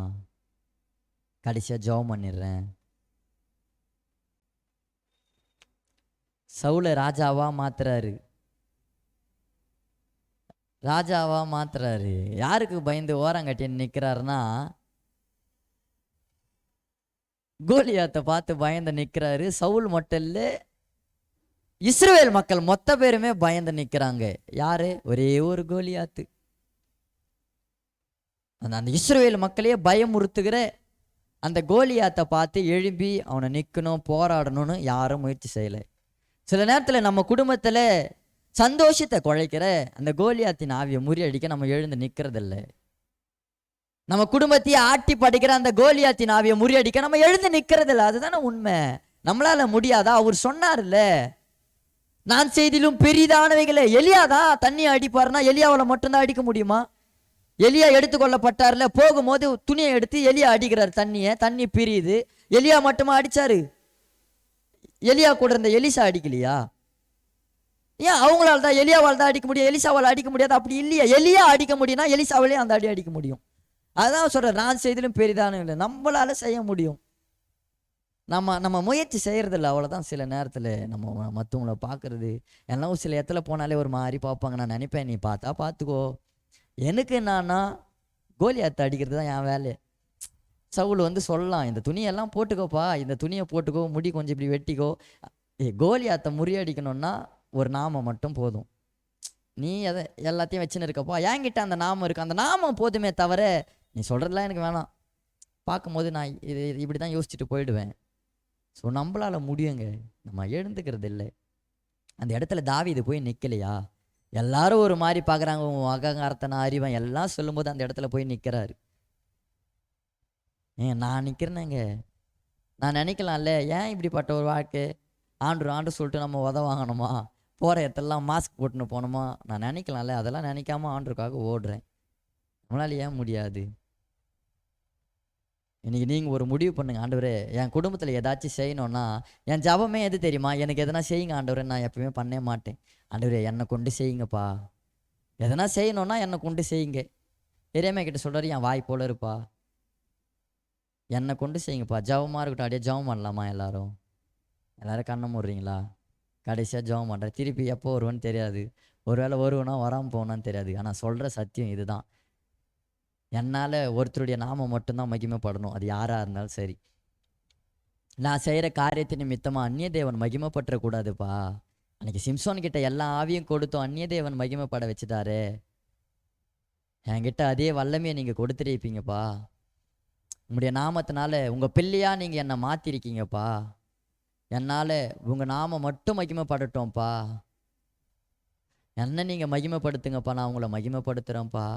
கடைசியாக ஜெபம் பண்ணிடுறேன். சவுலை ராஜாவா மாத்துறாரு, ராஜாவா மாத்துறாரு. யாருக்கு பயந்து ஓரங்கட்டி நிற்கிறாருன்னா, கோலியாத்தை பார்த்து பயந்து நிற்கிறாரு. சவுல் மட்டும் இல்லை, இஸ்ரவேல் மக்கள் மொத்த பேருமே பயந்து நிற்கிறாங்க. யாரு? ஒரே ஒரு கோலியாத்து. அந்த இஸ்ரவேல் மக்களையே பயமுறுத்துகிற அந்த கோலியாத்தை பார்த்து எழும்பி அவனை நிற்கணும், போராடணும்னு யாரும் முயற்சி செய்யலை. சில நேரத்தில் நம்ம குடும்பத்தில் சந்தோஷத்தை குழைக்கிற அந்த கோலியாத்தின் ஆவியை முறியடிக்க நம்ம எழுந்து நிற்கிறதில்ல. நம்ம குடும்பத்தையே ஆட்டி படைக்கிற அந்த கோலியாத்தின் ஆவியை முறியடிக்க நம்ம எழுந்து நிற்கிறதில்ல. அதுதானே உண்மை. நம்மளால முடியாதா? அவர் சொன்னார்ல, நான் செய்திலும் பெரிதானவைகளை. எலியாதா தண்ணி அடிப்பாருன்னா எலியாவில் மட்டும்தான் அடிக்க முடியுமா? எலியா எடுத்துக்கொள்ளப்பட்டார்ல, போகும்போது துணியை எடுத்து எலியா அடிக்கிறார் தண்ணியை, தண்ணி பிரியுது. எலியா மட்டுமா அடிச்சாரு? எலியா கூட இருந்த எலிசா அடிக்கலையா? ஏன் அவங்களால தான், எலியாவால் தான் அடிக்க முடியும், எலிசாவால் அடிக்க முடியாது? அப்படி இல்லையா? எலியா அடிக்க முடியும்னா எலிசாவிலே அந்த அடி அடிக்க முடியும். அதான் சொல்கிறேன், நான் செய்திலும் பெரிதானு இல்லை, நம்மளால செய்ய முடியும். நம்ம முயற்சி செய்கிறதில்ல, அவ்வளோதான். சில நேரத்தில் நம்ம மற்றவங்கள பார்க்குறது எல்லாம் சில இடத்துல போனாலே ஒரு மாதிரி பார்ப்பாங்க. நான் நினைப்பேன், நீ பார்த்தா பார்த்துக்கோ, எனக்கு என்னன்னா கோலியாத்தை அடிக்கிறது தான் என் வேலை. சவுல் வந்து சொல்லலாம், இந்த துணியெல்லாம் போட்டுக்கோப்பா, இந்த துணியை போட்டுக்கோ, முடி கொஞ்சம் இப்படி வெட்டிக்கோ. கோலியாத்தை முறியடிக்கணும்னா ஒரு நாமம் மட்டும் போதும். நீ அதை எல்லாத்தையும் வச்சுன்னு இருக்கப்பா, என்கிட்ட அந்த நாமம் இருக்குது, அந்த நாமம் போதுமே தவிர நீ சொல்கிறதுலாம் எனக்கு வேணாம். பார்க்கும்போது நான் இது இப்படி தான் யோசிச்சுட்டு போயிடுவேன். ஸோ நம்மளால் முடியுங்க, நம்ம எழுந்துக்கிறது இல்லை. அந்த இடத்துல தாவீது போய் நிற்கலையா? எல்லாரும் ஒரு மாதிரி பார்க்குறாங்க, உன் அகங்காரத்தை நான் அறிவேன் எல்லாம் சொல்லும்போது அந்த இடத்துல போய் நிற்கிறாரு. நான் நிற்கிறேனேங்க, நான் நினைக்கலாம்ல, ஏன் இப்படிப்பட்ட ஒரு வாழ்க்கை? ஆண்டு சொல்லிட்டு நம்ம வாங்கணுமா? போகிற இடத்துலலாம் மாஸ்க் போட்டுன்னு போகணுமா? நான் நினைக்கலாம்ல, அதெல்லாம் நினைக்காம ஆண்டருக்காக ஓடுறேன். நம்மளால ஏன் முடியாது? இன்றைக்கி நீங்கள் ஒரு முடிவு பண்ணுங்க, ஆண்டவரே என் குடும்பத்தில் ஏதாச்சும் செய்யணும்னா, என் ஜபமே எது தெரியுமா? எனக்கு எதனா செய்யுங்க ஆண்டவரே, நான் எப்பவுமே பண்ணவே மாட்டேன். ஆண்டவரே என்னை கொண்டு செய்யுங்கப்பா, எதனா செய்யணும்னா என்னை கொண்டு செய்யுங்க. எரேமியா கிட்ட சொல்கிறாரு, என் வாய் போல இருப்பா, என்னை கொண்டு செய்யுங்கப்பா. ஜபமாக இருக்கட்டும். அப்படியே ஜபம் பண்ணலாமா? எல்லோரும் கண்ணை மூடுறீங்களா? கடைசியாக ஜபம் பண்ணுறேன். திருப்பி எப்போ வருவேன்னு தெரியாது, ஒருவேளை வருவேனா வராமல் போகணுன்னு தெரியாது. ஆனால் சொல்கிற சத்தியம் இதுதான், என்னால் ஒருத்தருடைய நாமம் மட்டும்தான் மகிமைப்படணும், அது யாராக இருந்தாலும் சரி. நான் செய்கிற காரியத்தின் நிமித்தமாக அந்நிய தேவன் மகிமைப்பட்டுறக்கூடாதுப்பா. அன்றைக்கி சிம்சோன் கிட்ட எல்லா ஆவியும் கொடுத்தோம், அந்நிய தேவன் மகிமைப்பட வச்சுட்டாரு. என்கிட்ட அதே வல்லமையை நீங்கள் கொடுத்துருப்பீங்கப்பா. உங்களுடைய நாமத்தினால உங்கள் பிள்ளையாக நீங்கள் என்னை மாற்றிருக்கீங்கப்பா. என்னால் உங்கள் நாமம் மட்டும் மகிமைப்படட்டோம்ப்பா. என்ன நீங்கள் மகிமைப்படுத்துங்கப்பா, நான் உங்களை மகிமைப்படுத்துகிறேன்ப்பா.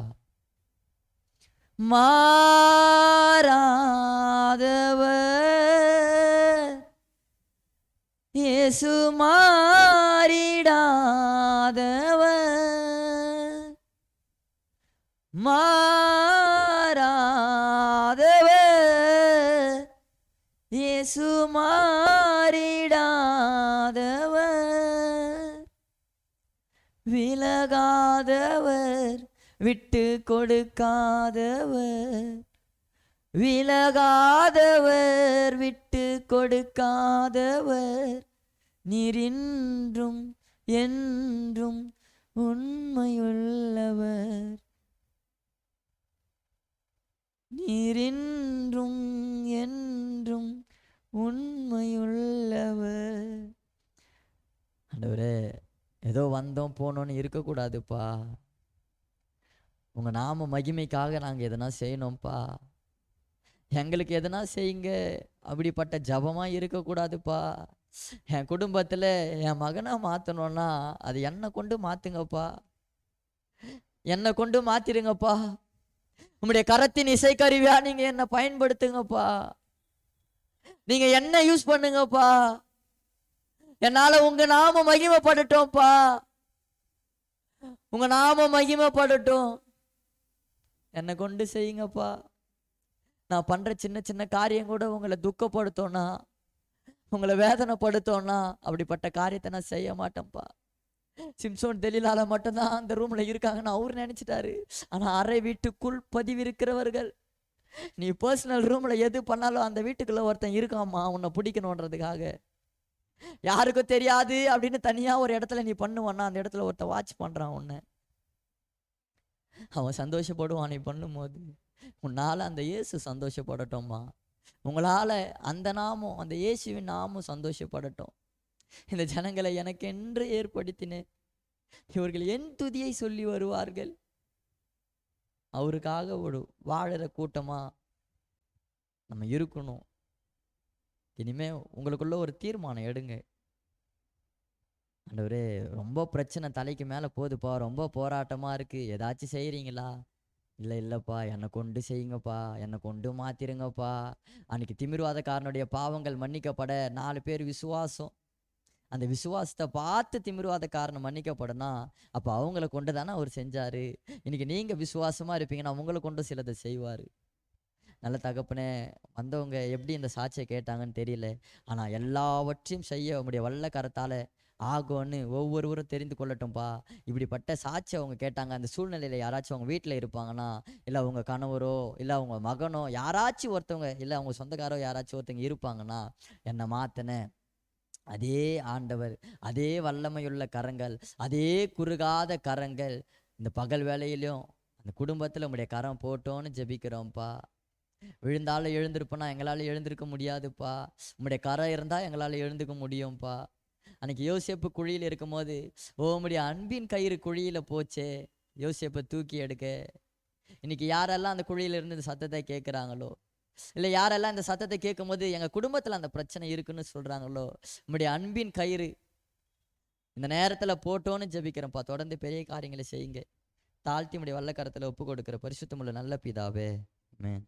மாறாதவர் இயேசு, மாறிடாதவர், மாறாதவர் இயேசு, மாறிடாதவர், விலகாதவர், விட்டு கொடுக்காதவர், விலகாதவர், விட்டு கொடுக்காதவர், நீர் இன்றும் என்றும் உண்மையுள்ளவர், நீர் இன்றும் என்றும் உண்மையுள்ளவர். ஆண்டவரே, ஏதோ வந்தோம் போனோன்னு இருக்கக்கூடாதுப்பா. உங்கள் நாம மகிமைக்காக நாங்கள் எதனா செய்யணும்ப்பா. எங்களுக்கு எதனா செய்யுங்க, அப்படிப்பட்ட ஜபமாக இருக்கக்கூடாதுப்பா. என் குடும்பத்தில் என் மகனை மாற்றணுன்னா அது என்னை கொண்டு மாற்றுங்கப்பா, என்னை கொண்டு மாற்றிடுங்கப்பா. உங்களுடைய கரத்தின் இசைக்கருவியா நீங்கள் என்னை பயன்படுத்துங்கப்பா. நீங்கள் என்ன யூஸ் பண்ணுங்கப்பா. என்னால் உங்கள் நாம மகிமைப்படட்டோம்ப்பா, உங்கள் நாம மகிமைப்படட்டும். என்னை கொண்டு செய்யுங்கப்பா. நான் பண்ணுற சின்ன சின்ன காரியம் கூட உங்களை துக்கப்படுத்தோன்னா, உங்களை வேதனைப்படுத்தோன்னா, அப்படிப்பட்ட காரியத்தை நான் செய்ய மாட்டேன்ப்பா. சிம்சோன் தெலீலால மட்டும்தான் அந்த ரூமில் இருக்காங்கன்னு அவர் நினச்சிட்டாரு. ஆனால் அறை வீட்டுக்குள் பதிவிருக்கிறவர்கள், நீ பர்சனல் ரூமில் எது பண்ணாலும் அந்த வீட்டுக்குள்ளே ஒருத்தன் இருக்காம்மா உன்னை பிடிக்கணுன்றதுக்காக. யாருக்கும் தெரியாது அப்படின்னு தனியாக ஒரு இடத்துல நீ பண்ணுவான்னா அந்த இடத்துல ஒருத்தன் வாட்ச் பண்ணுறான் உன்னை. அவன் சந்தோஷப்படுவான் நீ பண்ணும்போது. உன்னால் அந்த இயேசு சந்தோஷப்படட்டும்மா. உங்களால் அந்த நாமும், அந்த இயேசுவின் நாமும் சந்தோஷப்படட்டும். இந்த ஜனங்களை எனக்கென்று ஏற்படுத்தினேன், இவர்கள் என் துதியை சொல்லி வருவார்கள். அவருக்காக ஒரு வாழற கூட்டமாக நம்ம இருக்கணும். இனிமே உங்களுக்குள்ள ஒரு தீர்மானம் எடுங்க. ஆண்டவரே, ரொம்ப பிரச்சனை தலைக்கு மேலே போகுதுப்பா, ரொம்ப போராட்டமாக இருக்குது, ஏதாச்சும் செய்கிறீங்களா? இல்லைப்பா, என்னை கொண்டு செய்யுங்கப்பா, என்னை கொண்டு மாற்றிருங்கப்பா. அன்றைக்கி திமிர்வாதக்காரனுடைய பாவங்கள் மன்னிக்கப்பட 4 பேர் விசுவாசம், அந்த விசுவாசத்தை பார்த்து திமிர்வாதக்காரனை மன்னிக்கப்படனா, அப்போ அவங்கள கொண்டு தானே அவர் செஞ்சார். இன்றைக்கி நீங்கள் விசுவாசமாக இருப்பீங்கன்னா உங்களை கொண்டு சிலதை செய்வார். நல்ல தகப்பனே, வந்தவங்க எப்படி இந்த சாட்சியை கேட்டாங்கன்னு தெரியல, ஆனால் எல்லாவற்றையும் செய்ய உங்களுடைய வல்ல கரத்தால் ஆகும்னு ஒவ்வொருவரும் தெரிந்து கொள்ளட்டும்ப்பா. இப்படிப்பட்ட சாட்சி அவங்க கேட்டாங்க. அந்த சூழ்நிலையில் யாராச்சும் அவங்க வீட்டில் இருப்பாங்கன்னா, இல்லை அவங்க கணவரோ, இல்லை அவங்க மகனோ, யாராச்சும் ஒருத்தவங்க, இல்லை அவங்க சொந்தக்காரோ யாராச்சும் ஒருத்தவங்க இருப்பாங்கன்னா, என்னை மாற்றின அதே ஆண்டவர், அதே வல்லமையுள்ள கரங்கள், அதே குறுகாத கரங்கள் இந்த பகல் வேளையிலும் அந்த குடும்பத்தில் உம்முடைய கரம் போட்டோன்னு ஜெபிக்கிறோம்ப்பா. விழுந்தாலும் எழுந்திருப்போனா எங்களால் எழுந்திருக்க முடியாதுப்பா. உம்முடைய கரம் இருந்தால் எங்களால் எழுந்துக்க முடியும்ப்பா. அன்னைக்கு யோசேப்பு குழியில் இருக்கும்போது உம்முடைய அன்பின் கயிறு குழியில் போச்சே யோசேப்பை தூக்கி எடுக்க. இன்னைக்கு யாரெல்லாம் அந்த குழியிலிருந்து இந்த சத்தத்தை கேட்குறாங்களோ, இல்லை யாரெல்லாம் இந்த சத்தத்தை கேட்கும்போது எங்கள் குடும்பத்தில் அந்த பிரச்சனை இருக்குன்னு சொல்கிறாங்களோ, உம்முடைய அன்பின் கயிறு இந்த நேரத்தில் போட்டோன்னு ஜெபிக்கிறேன்ப்பா. தொடர்ந்து பெரிய காரியங்களை செய்யுங்க. தாழ்த்தி உம்முடைய வல்லக்கரத்தில் ஒப்பு கொடுக்கிற பரிசுத்தமுள்ள நல்ல பிதாவே, ஆமென்.